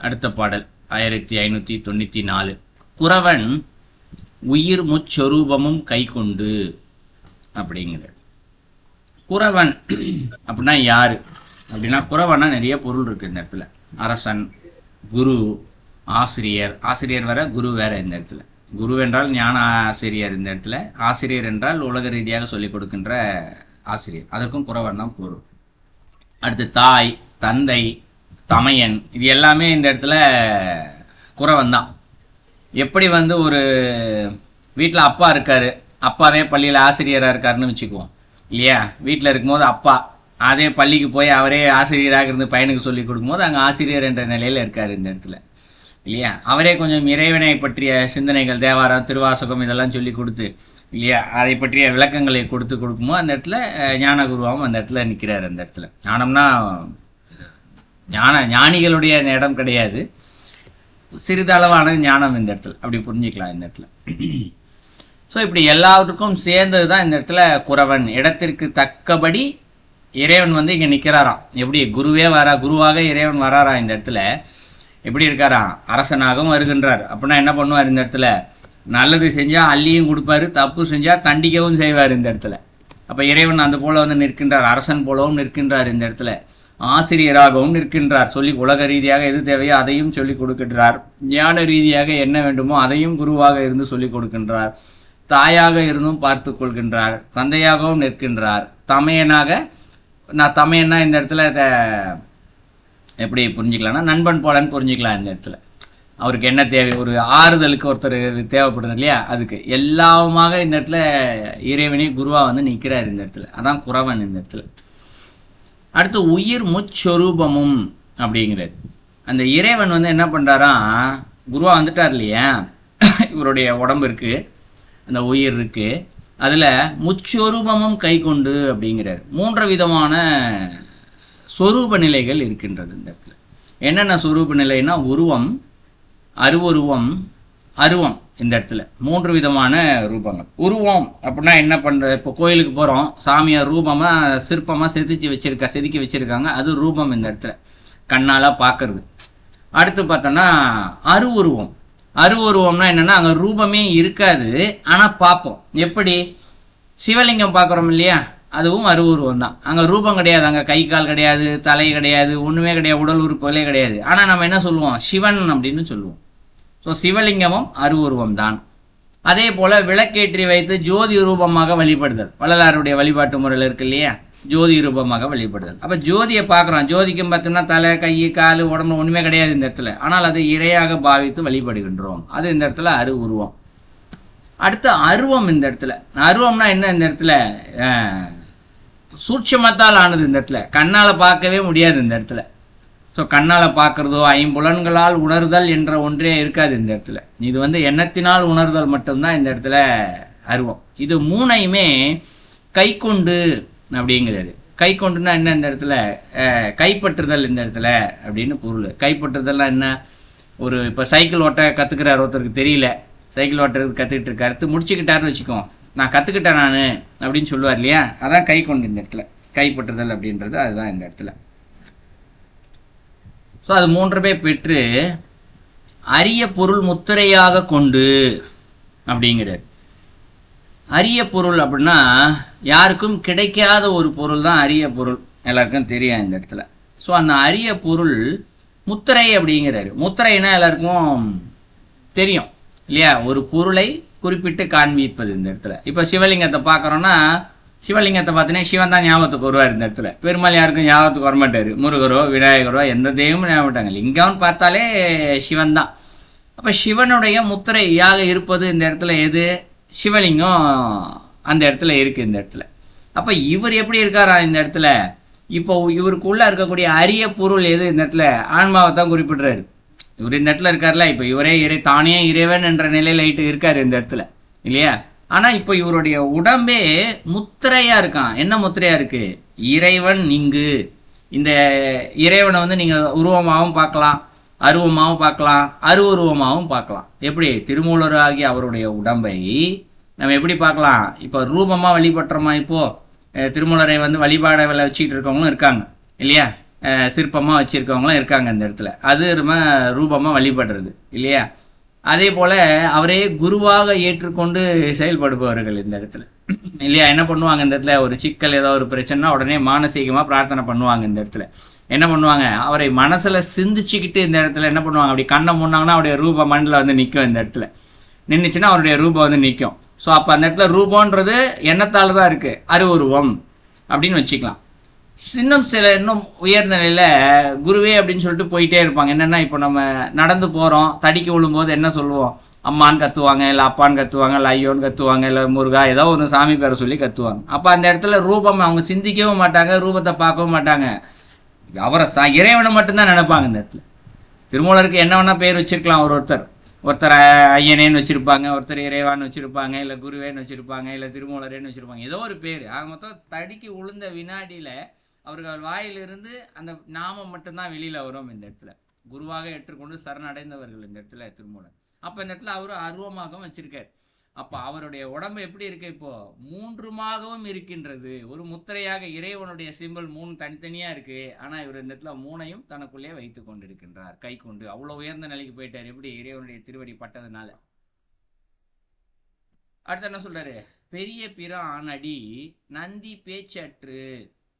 அடுத்த பாடல் 1594. குறவன் உயிர் முச்சொரூபமும் கை கொண்டு அப்படிங்கிற. குறவன் அப்படின்னா யாரு அப்படின்னா, குறவன்னா நிறைய பொருள் இருக்கு இந்த இடத்துல. அரசன், குரு, ஆசிரியர். ஆசிரியர் வேற, குரு வேற. இந்த இடத்துல குரு என்றால் ஞான ஆசிரியர், இந்த இடத்துல ஆசிரியர் என்றால் உலக ரீதியாக சொல்லிக் கொடுக்கின்ற ஆசிரியர். அதற்கும் குறவன் தான் பொருள். அடுத்து தாய், தந்தை, தமையன், இது எல்லாமே இந்த இடத்துல குறவன் தான். எப்படி ஒரு வீட்டில் அப்பா இருக்காரு, அப்பாவே பள்ளியில் ஆசிரியராக இருக்காருன்னு வச்சுக்குவோம் இல்லையா. வீட்டில் இருக்கும்போது அப்பா, அதே பள்ளிக்கு போய் அவரே ஆசிரியராக இருந்து பையனுக்கு சொல்லி கொடுக்கும்போது அங்கே ஆசிரியர் என்ற நிலையில் இருக்கார் இந்த இடத்துல இல்லையா. அவரே கொஞ்சம் இறைவனை பற்றிய சிந்தனைகள், தேவாரம், திருவாசகம் இதெல்லாம் சொல்லி கொடுத்து இல்லையா, அதை பற்றிய விளக்கங்களை கொடுக்கும்போது அந்த இடத்துல ஞான குருவாகவும் அந்த இடத்துல நிற்கிறார். அந்த இடத்துல ஞானம்னா ஞானிகளுடைய இடம் கிடையாது, சிறிதளவான ஞானம் இந்த இடத்துல, அப்படி புரிஞ்சிக்கலாம் இந்த இடத்துல. ஸோ இப்படி எல்லாவற்றுக்கும் சேர்ந்தது தான் இந்த இடத்துல குறவன். இடத்திற்கு தக்கபடி இறைவன் இங்கே நிற்கிறாராம். எப்படி குருவே குருவாக இறைவன் வராராம் இந்த இடத்துல. எப்படி இருக்காராம், அரசனாகவும் வருகின்றார். அப்படின்னா என்ன பண்ணுவார் இந்த இடத்துல, நல்லது செஞ்சால் அள்ளியும் கொடுப்பாரு, தப்பு செஞ்சால் தண்டிக்கவும் செய்வார் இந்த இடத்துல. அப்போ இறைவன் அந்த போல நிற்கின்றார், அரசன் போலவும் நிற்கின்றார் இந்த இடத்துல. ஆசிரியராகவும் நிற்கின்றார், சொல்லி உலக ரீதியாக எது தேவையோ அதையும் சொல்லி கொடுக்கின்றார். ஞான ரீதியாக என்ன வேண்டுமோ அதையும் குருவாக இருந்து சொல்லி கொடுக்கின்றார். தாயாக இருந்தும் பார்த்து கொள்கின்றார், தந்தையாகவும் நிற்கின்றார். தமையனா இந்த இடத்துல எப்படி புரிஞ்சிக்கலாம்னா, நண்பன் போலன்னு புரிஞ்சிக்கலாம் இந்த இடத்துல. அவருக்கு என்ன தேவை, ஒரு ஆறுதலுக்கு ஒருத்தர் தேவைப்படுது இல்லையா, அதுக்கு எல்லாமாக இந்த இடத்துல இறைவனே குருவாக நிற்கிறார் இந்த இடத்துல. அதான் குறவன் இந்த இடத்துல. அடுத்து உயிர் முச்சொரூபமும் அப்படிங்கிறார். அந்த இறைவன் என்ன பண்ணுறாராம், குருவா வந்துட்டார் இல்லையா, இவருடைய உடம்பு இருக்கு, அந்த உயிர் இருக்கு, அதில் முச்சொரூபமும் கை கொண்டு அப்படிங்கிறார். 3 விதமான சொரூப நிலைகள் இருக்கின்றது இந்த இடத்துல. என்னென்ன சொரூப நிலைன்னா, உருவம், அருவருவம், அருவம். இந்த இடத்துல 3 விதமான ரூபங்கள். உருவம் அப்படின்னா என்ன பண்ணுற, இப்போ கோயிலுக்கு போகிறோம், சாமியை ரூபமாக சிற்பமாக செதுக்கி வச்சிருக்காங்க, அது ரூபம் இந்த இடத்துல, கண்ணால் பார்க்கறது. அடுத்து பார்த்தோன்னா அருவுருவம். அருவுருவம்னா என்னென்னா, அங்கே ரூபமே இருக்காது, ஆனால் பார்ப்போம். எப்படி சிவலிங்கம் பார்க்குறோம் இல்லையா, அதுவும் அருவுருவம் தான். அங்கே ரூபம் கிடையாது, அங்கே கை கால் கிடையாது, தலை கிடையாது, ஒன்றுமே கிடையாது, உடல் உறுப்புகளே கிடையாது. ஆனால் நம்ம என்ன சொல்லுவோம், சிவன் அப்படின்னு சொல்லுவோம். ஸோ சிவலிங்கமும் அருவுருவம் தான். அதே போல் விளக்கேற்றி வைத்து ஜோதி ரூபமாக வழிபடுதல், வள்ளலாருடைய வழிபாட்டு முறையில் இருக்கு இல்லையா, ஜோதி ரூபமாக வழிபடுதல். அப்போ ஜோதியை பார்க்குறோம், ஜோதிக்கும் பார்த்தோம்னா தலை, கை, கால், உடம்பு ஒன்றுமே கிடையாது இந்த இடத்துல, ஆனால் அதை இறையாக பாவித்து வழிபடுகின்றோம். அது இந்த இடத்துல அருவுருவம். அடுத்து அருவம். இந்த இடத்துல அருவம்னா என்ன, இந்த இடத்துல சூட்சமத்தால் ஆனது. இந்த இடத்துல கண்ணால் பார்க்கவே முடியாது இந்த இடத்துல. ஸோ கண்ணால் பார்க்குறதோ, ஐம்புலன்களால் உணர்தல் என்ற ஒன்றே இருக்காது இந்த இடத்துல. இது எண்ணத்தினால் உணர்தல் மட்டும்தான் இந்த இடத்துல அருவம். இது 3ஐயுமே கை கொண்டு அப்படிங்கிறாரு. கை கொண்டுனா என்ன, இந்த இடத்துல கைப்பற்றுதல் இந்த இடத்துல அப்படின்னு பொருள். கைப்பற்றுதல்னா என்ன, இப்போ சைக்கிள் ஓட்ட கற்றுக்கிறார் ஒருத்தருக்கு, தெரியல சைக்கிள் ஓட்டுறது கற்றுக்கிட்டு இருக்காரு, முடிச்சுக்கிட்டாருன்னு வச்சுக்கோ, நான் கற்றுக்கிட்டேன் நான் அப்படின்னு சொல்லுவார் இல்லையா, அதான் கை கொண்டு இந்த இடத்துல. கைப்பற்றுதல் அப்படின்றது அதுதான் இந்த இடத்துல. ஸோ அது 3 பெற்று அரிய பொருள் முத்திரையாக கொண்டு அப்படிங்கிறார். அரிய பொருள் அப்படின்னா யாருக்கும் கிடைக்காத ஒரு பொருள் தான் அரிய பொருள், எல்லாருக்கும் தெரியும் இந்த இடத்துல. ஸோ அந்த அரிய பொருள் முத்திரை அப்படிங்கிறாரு. முத்திரைனா எல்லாருக்கும் தெரியும் இல்லையா, ஒரு பொருளை குறிப்பிட்டு காண்பிப்பது இந்த இடத்துல. இப்போ சிவலிங்கத்தை பார்க்குறோன்னா, சிவலிங்கத்தை பார்த்தீங்கன்னா சிவன் தான் ஞாபகத்துக்கு வருவார் இந்த இடத்துல. பெருமாள் யாருக்கும் ஞாபகத்துக்கு வரமாட்டார், முருகரோ விநாயகரோ எந்த தெய்வமும் ஞாபகட்டாங்க, லிங்கம்னு பார்த்தாலே சிவன் தான். அப்போ சிவனுடைய முத்திரையாக இருப்பது இந்த இடத்துல எது, சிவலிங்கம் அந்த இடத்துல இருக்குது இந்த இடத்துல. அப்போ இவர் எப்படி இருக்காரா இந்த இடத்துல, இப்போ இவருக்குள்ளே இருக்கக்கூடிய அரிய பொருள் எது இந்த இடத்துல, ஆன்மாவை தான் குறிப்பிடுறாரு. இவர் இந்த இடத்துல இருக்கார்ல, இப்போ இவரே தானே இறைவன் என்ற நிலையில இருக்காரு இந்த இடத்துல இல்லையா. ஆனால் இப்போ இவருடைய உடம்பே முத்திரையாக இருக்கான். என்ன முத்திரையாக இருக்குது, இறைவன் இங்கு. இந்த இறைவனை நீங்கள் உருவமாகவும் பார்க்கலாம், அருவமாகவும் பார்க்கலாம், அருவுருவமாகவும் பார்க்கலாம். எப்படி திருமூலர் ஆகிய அவருடைய உடம்பை நம்ம எப்படி பார்க்கலாம், இப்போ ரூபமாக வழிபட்டுறோமா, இப்போது திருமூலரை வழிபாட வச்சுக்கிட்டு இருக்கவங்களும் இருக்காங்க இல்லையா. சிற்பமாக வச்சுருக்கவங்களாம் இருக்காங்க இந்த இடத்துல. அது நம்ம ரூபமாக வழிபடுறது இல்லையா. அதே போல் அவரே குருவாக ஏற்றுக்கொண்டு செயல்படுபவர்கள் இந்த இடத்துல இல்லையா. என்ன பண்ணுவாங்க இந்த இடத்துல, ஒரு சிக்கல் ஏதோ ஒரு பிரச்சனைனா உடனே மானசீகமாக பிரார்த்தனை பண்ணுவாங்க இந்த இடத்துல. என்ன பண்ணுவாங்க, அவரை மனசில் சிந்திச்சுக்கிட்டு இந்த இடத்துல என்ன பண்ணுவாங்க, அப்படி கண்ணை முன்னாங்கன்னா அவருடைய ரூப மண்ணில் வந்து நிற்கும். இந்த இடத்துல நின்றுச்சுன்னா அவருடைய ரூபம் வந்து நிற்கும். ஸோ அப்போ அந்த இடத்துல ரூபன்றது எண்ணத்தால் தான் இருக்குது, அருவுருவம் அப்படின்னு வச்சுக்கலாம். இன்னும் உயர்ந்த நிலையில் குருவே அப்படின்னு சொல்லிட்டு போயிட்டே இருப்பாங்க. என்னென்னா, இப்போ நம்ம நடந்து போகிறோம், தடிக்கு விழும்போது என்ன சொல்லுவோம், அம்மான்னு கத்துவாங்க, இல்லை அப்பான்னு கத்துவாங்க, இல்லை ஐயோன்னு கத்துவாங்க, இல்லை முருகா ஏதோ ஒரு சாமி பேரை சொல்லி கத்துவாங்க. அப்போ அந்த இடத்துல ரூபம் அவங்க சிந்திக்கவும் மாட்டாங்க, ரூபத்தை பார்க்கவும் மாட்டாங்க, அவரை இறைவனை மட்டும்தான் நினைப்பாங்க. இந்த இடத்துல திருமூலருக்கு என்ன வேணா பேர் வச்சிருக்கலாம். ஒருத்தர் ஐயனேன்னு வச்சிருப்பாங்க, ஒருத்தர் இறைவான்னு வச்சிருப்பாங்க, இல்லை குருவேன்னு வச்சிருப்பாங்க, இல்லை திருமூலரேன்னு வச்சிருப்பாங்க, ஏதோ ஒரு பேர். ஆக மொத்தம் தடிக்கு உளுந்த வினாடியில அவர்கள் வாயிலிருந்து அந்த நாமம் மட்டும்தான் வெளியில வரும். இந்த இடத்துல குருவாக ஏற்றுக்கொண்டு சரணடைந்தவர்கள் இந்த இடத்துல திருமூலர். அப்ப இந்த இடத்துல அவரு அருவமாகவும் வச்சிருக்காரு. அப்ப அவருடைய உடம்பு எப்படி இருக்கு, இப்போ மூன்றுமாகவும் இருக்கின்றது. ஒரு முத்திரையாக இறைவனுடைய சிம்பிள் 3 தனித்தனியா இருக்கு. ஆனா இவர் இந்த இடத்துல 3ஐயும் தனக்குள்ளே வைத்துக் கொண்டிருக்கின்றார், கை கொண்டு. அவ்வளவு உயர்ந்த நிலைக்கு போயிட்டார். எப்படி, இறைவனுடைய திருவடி பட்டதுனால. அடுத்து என்ன சொல்றாரு, பெரிய பிரான் அடி நந்தி பேச்சற்று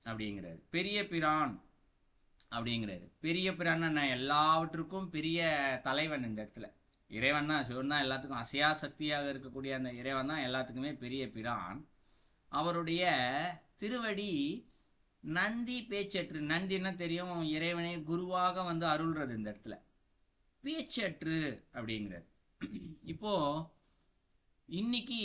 அப்படிங்கிறாரு. பெரிய பிரான் அப்படிங்கிறாரு. பெரிய பிரான் எல்லாவற்றுக்கும் பெரிய தலைவன் இந்த இடத்துல இறைவன் தான். சிவன் தான் எல்லாத்துக்கும் அசையா சக்தியாக இருக்கக்கூடிய அந்த இறைவன் தான் எல்லாத்துக்குமே பெரிய பிரான். அவருடைய திருவடி நந்தி பேச்சற்று. நந்தின்னா தெரியும், இறைவனே குருவாக வந்து அருள்றது இந்த இடத்துல. பேச்சற்று அப்படிங்கிறார். இப்போ இன்னைக்கு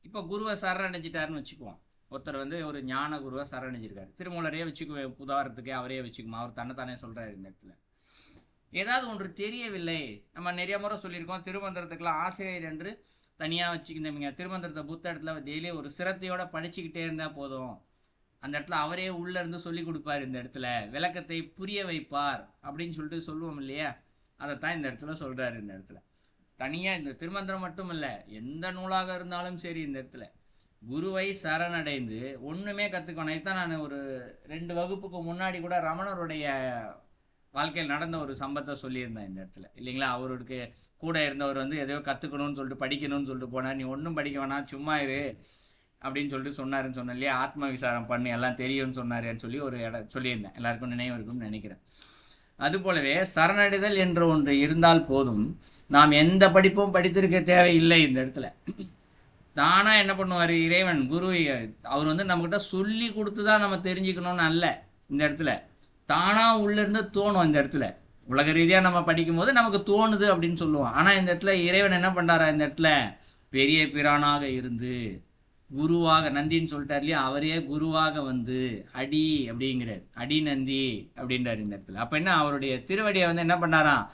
இப்போ குருவை சரணடைஞ்சிட்டாருன்னு வச்சுக்குவோம். ஒருத்தர் வந்து ஒரு ஞான குருவை சரணடைஞ்சிருக்காரு. திருமூலரையே வச்சுக்குவேன் உதாரணத்துக்கே, அவரே வச்சுக்குமா. அவர் தன்னைத்தானே சொல்றாரு இந்த இடத்துல. ஏதாவது ஒன்று தெரியவில்லை, நம்ம நிறைய முறை சொல்லியிருக்கோம், திருமந்திரத்துக்கெல்லாம் ஆசிரியர் என்று தனியாக வச்சுக்கிங்க. திருமந்திரத்தை புத்தகத்துல டெய்லி ஒரு சிரத்தையோட படிச்சுக்கிட்டே இருந்தா போதும். அந்த இடத்துல அவரே உள்ள இருந்து சொல்லி கொடுப்பார். இந்த இடத்துல விளக்கத்தை புரிய வைப்பார் அப்படின்னு சொல்லிட்டு சொல்லுவோம் இல்லையா. அதைத்தான் இந்த இடத்துல சொல்றாரு. இந்த இடத்துல தனியா இந்த திருமந்திரம் மட்டும் இல்ல, எந்த நூலாக இருந்தாலும் சரி, இந்த இடத்துல குருவை சரணடைந்து ஒண்ணுமே கத்துக்கணும். இதுதான் நான் ஒரு 2 வகுப்புக்கு முன்னாடி கூட ரமணருடைய வாழ்க்கையில் நடந்த ஒரு சம்பவத்தை சொல்லியிருந்தேன் இந்த இடத்துல இல்லைங்களா. அவருக்கு கூட இருந்தவர் வந்து எதையோ கற்றுக்கணும்னு சொல்லிட்டு படிக்கணும்னு சொல்லிட்டு போனார். நீ ஒன்றும் படிக்க வேணாம், சும்மா இரு அப்படின்னு சொல்லிட்டு சொன்னாருன்னு சொன்னேன் இல்லையா. ஆத்ம விசாரம் பண்ணி எல்லாம் தெரியும்னு சொன்னாருன்னு சொல்லி ஒரு சொல்லியிருந்தேன். எல்லாருக்கும் நினைவு இருக்கும்னு நினைக்கிறேன். அதுபோலவே சரணடைதல் என்ற ஒன்று இருந்தால் போதும். நாம் எந்த படிப்பும் படித்திருக்க தேவையில்லை. இந்த இடத்துல தானா என்ன பண்ணுவார் இறைவன், குரு, அவர் வந்து நம்மகிட்ட சொல்லி கொடுத்து தான் நம்ம தெரிஞ்சுக்கணும்னு அல்ல. இந்த இடத்துல தானா உள்ள இருந்து தோணும். இந்த இடத்துல உலக ரீதியா நம்ம படிக்கும் போது நமக்கு தோணுது அப்படின்னு சொல்லுவோம். ஆனா இந்த இடத்துல இறைவன் என்ன பண்றாரா, இந்த இடத்துல பெரிய பிரானாக இருந்து குருவாக, நந்தின்னு சொல்லிட்டார் இல்லையா, அவரே குருவாக வந்து அடி அப்படிங்கிறார். அடி நந்தி அப்படின்றார் இந்த இடத்துல. அப்ப என்ன, அவருடைய திருவடியை வந்து என்ன பண்ணாராம்,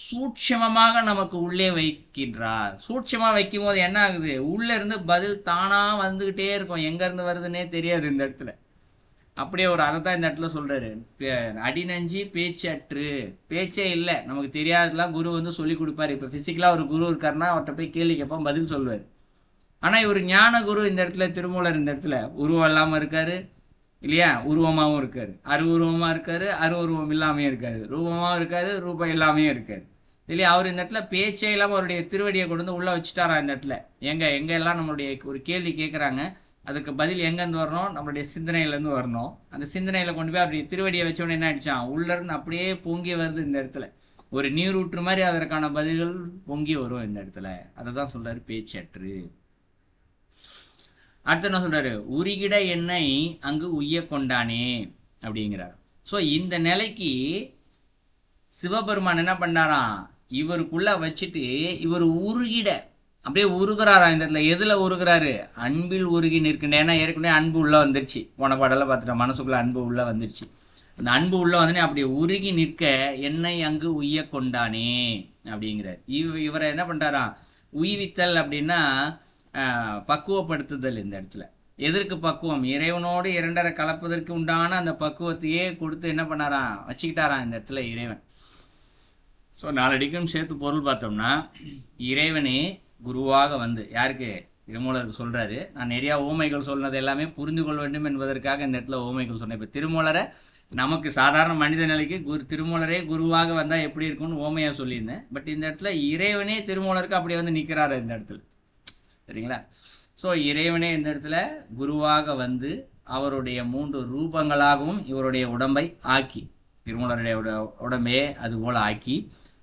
சூட்சமமாக நமக்கு உள்ளே வைக்கின்றார். சூட்சமா வைக்கும் போது என்ன ஆகுது, உள்ள இருந்து பதில் தானா வந்துகிட்டே இருக்கும், எங்க இருந்து வருதுன்னே தெரியாது இந்த இடத்துல. அப்படியே ஒரு அதைத்தான் இந்த இடத்துல சொல்றாரு, அடிநஞ்சி பேச்சு அற்று. பேச்சே இல்லை, நமக்கு தெரியாததுலாம் குரு வந்து சொல்லி கொடுப்பாரு. இப்போ பிசிக்கலா ஒரு குரு இருக்காருன்னா அவர்கிட்ட போய் கேள்வி கேட்போம், பதில் சொல்லுவார். ஆனா இவர் ஞான குரு இந்த இடத்துல திருமூலர் இந்த இடத்துல உருவம் இல்லாம இருக்காரு இல்லையா, உருவமாகவும் இருக்காரு, அருவுருவமா இருக்காரு, அருவுருவம் இல்லாமையும் இருக்காரு, ரூபமாவும் இருக்காரு, ரூபம் இல்லாமையும் இருக்காரு இல்லையா. அவர் இந்த இடத்துல பேச்சே இல்லாம அவருடைய திருவடியை கொண்டு வந்து உள்ள வச்சுட்டாரா இந்த இடத்துல. எங்க எல்லாம் நம்மளுடைய ஒரு கேள்வி கேட்கறாங்க, அதுக்கு பதில் எங்கேருந்து வரணும், நம்மளுடைய சிந்தனையிலேருந்து வரணும். அந்த சிந்தனையில் கொண்டு போய் அப்படி திருவடியை வச்சோன்னு என்ன ஆயிடுச்சான், உள்ளேருந்து அப்படியே பொங்கி வருது இந்த இடத்துல. ஒரு நீரூற்று மாதிரி அதற்கான பதில்கள் பொங்கி வரும் இந்த இடத்துல. அதை தான் சொல்றாரு பேச்சற்று. அடுத்து என்ன சொல்றாரு, உருகிட என்னை அங்கு உய்ய கொண்டானே அப்படிங்கிறார். ஸோ இந்த நிலைக்கு சிவபெருமான் என்ன பண்ணாராம், இவருக்குள்ள வச்சுட்டு இவர் உருகிட அப்படியே உருகிறாரா இந்த இடத்துல. எதுல உருகிறாரு, அன்பில் உருகி நிற்கின்ற. ஏன்னா ஏற்கனவே அன்பு உள்ள வந்துருச்சு, போன பாடெல்லாம் பார்த்துட்டோம், மனசுக்குள்ள அன்பு உள்ள வந்துருச்சு. அந்த அன்பு உள்ள வந்து அப்படி உருகி நிற்க என்னை அங்கு உய்ய கொண்டானே அப்படிங்கிறார். இவரை என்ன பண்றாராம், உய்வித்தல் அப்படின்னா பக்குவப்படுத்துதல். இந்த இடத்துல எதற்கு பக்குவம், இறைவனோடு இரண்டரை கலப்பதற்கு உண்டான அந்த பக்குவத்தையே கொடுத்து என்ன பண்ணாராம், வச்சுக்கிட்டாராம் இந்த இடத்துல இறைவன். ஸோ நாலடிக்கும் சேர்த்து பொருள் பார்த்தோம்னா, இறைவனே குருவாக வந்து யாருக்கு, திருமூலருக்கு சொல்கிறாரு. நான் நிறையா ஓமைகள் சொன்னது எல்லாமே புரிந்து கொள்ள வேண்டும் என்பதற்காக இந்த இடத்துல ஓமைகள் சொன்னேன். இப்போ திருமூலரை நமக்கு சாதாரண மனித நிலைக்கு திருமூலரே குருவாக வந்தால் எப்படி இருக்கும்னு ஓமையாக சொல்லியிருந்தேன். பட் இந்த இடத்துல இறைவனே திருமூலருக்கு அப்படி வந்து நிற்கிறாரு இந்த இடத்துல. சரிங்களா? ஸோ இறைவனே இந்த இடத்துல குருவாக வந்து அவருடைய 3 ரூபங்களாகவும் இவருடைய உடம்பை ஆக்கி, திருமூலருடைய உடம்பையே அதுபோல் ஆக்கி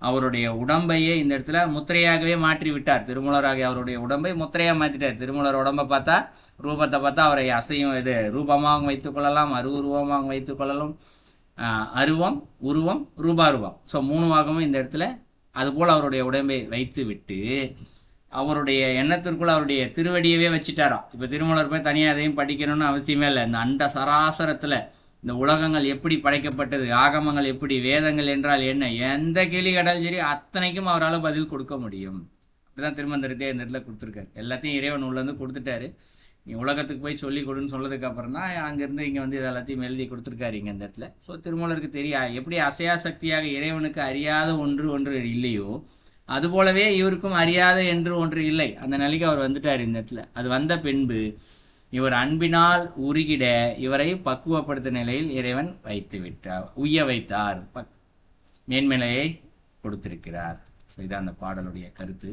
அவருடைய உடம்பையே இந்த இடத்துல முத்திரையாகவே மாற்றி விட்டார். திருமூலராக அவருடைய உடம்பை முத்திரையாக மாற்றிட்டார். திருமூலர் உடம்பை பார்த்தா, ரூபத்தை பார்த்தா அவரை அசையும் இது ரூபமாக வைத்துக்கொள்ளலாம், அருவுருவமாக வைத்துக்கொள்ளலாம், அருவம், உருவம், ரூபாரூபம். ஸோ 3 பாகமும் இந்த இடத்துல அதுபோல் அவருடைய உடம்பை வைத்து விட்டு அவருடைய எண்ணத்திற்குள் அவருடைய திருவடியவே வச்சுட்டாராம். இப்போ திருமூலர் போய் தனியாக எதையும் படிக்கணும்னு அவசியமே இல்லை. இந்த அண்ட சராசரத்தில் இந்த உலகங்கள் எப்படி படைக்கப்பட்டது, ஆகமங்கள் எப்படி, வேதங்கள் என்றால் என்ன, எந்த கேள்வி கேட்டாலும் சரி அத்தனைக்கும் அவரால் பதில் கொடுக்க முடியும். அப்படிதான் திருமந்திரத்தையே இந்த இடத்துல கொடுத்துருக்காரு. எல்லாத்தையும் இறைவன் உள்ளேருந்து கொடுத்துட்டாரு. நீ உலகத்துக்கு போய் சொல்லி கொடுன்னு சொன்னதுக்கு அப்புறம் தான் அங்கேருந்து இங்கே வந்து இது எல்லாத்தையும் எழுதி கொடுத்துருக்காரு இங்கே இந்த இடத்துல. ஸோ திருமூலருக்கு எப்படி அசையா சக்தியாக இறைவனுக்கு அறியாத ஒன்று இல்லையோ, அதுபோலவே இவருக்கும் அறியாத என்று ஒன்று இல்லை. அந்த நிலைக்கு அவர் வந்துட்டார் இந்த இடத்துல. அது வந்த பின்பு இவர் அன்பினால் உருகிட இவரை பக்குவப்படுத்த நிலையில் இறைவன் வைத்து விட்டார், உய்ய வைத்தார், மேன்மையை கொடுத்திருக்கிறார். ஸோ இதான் அந்த பாடலுடைய கருத்து.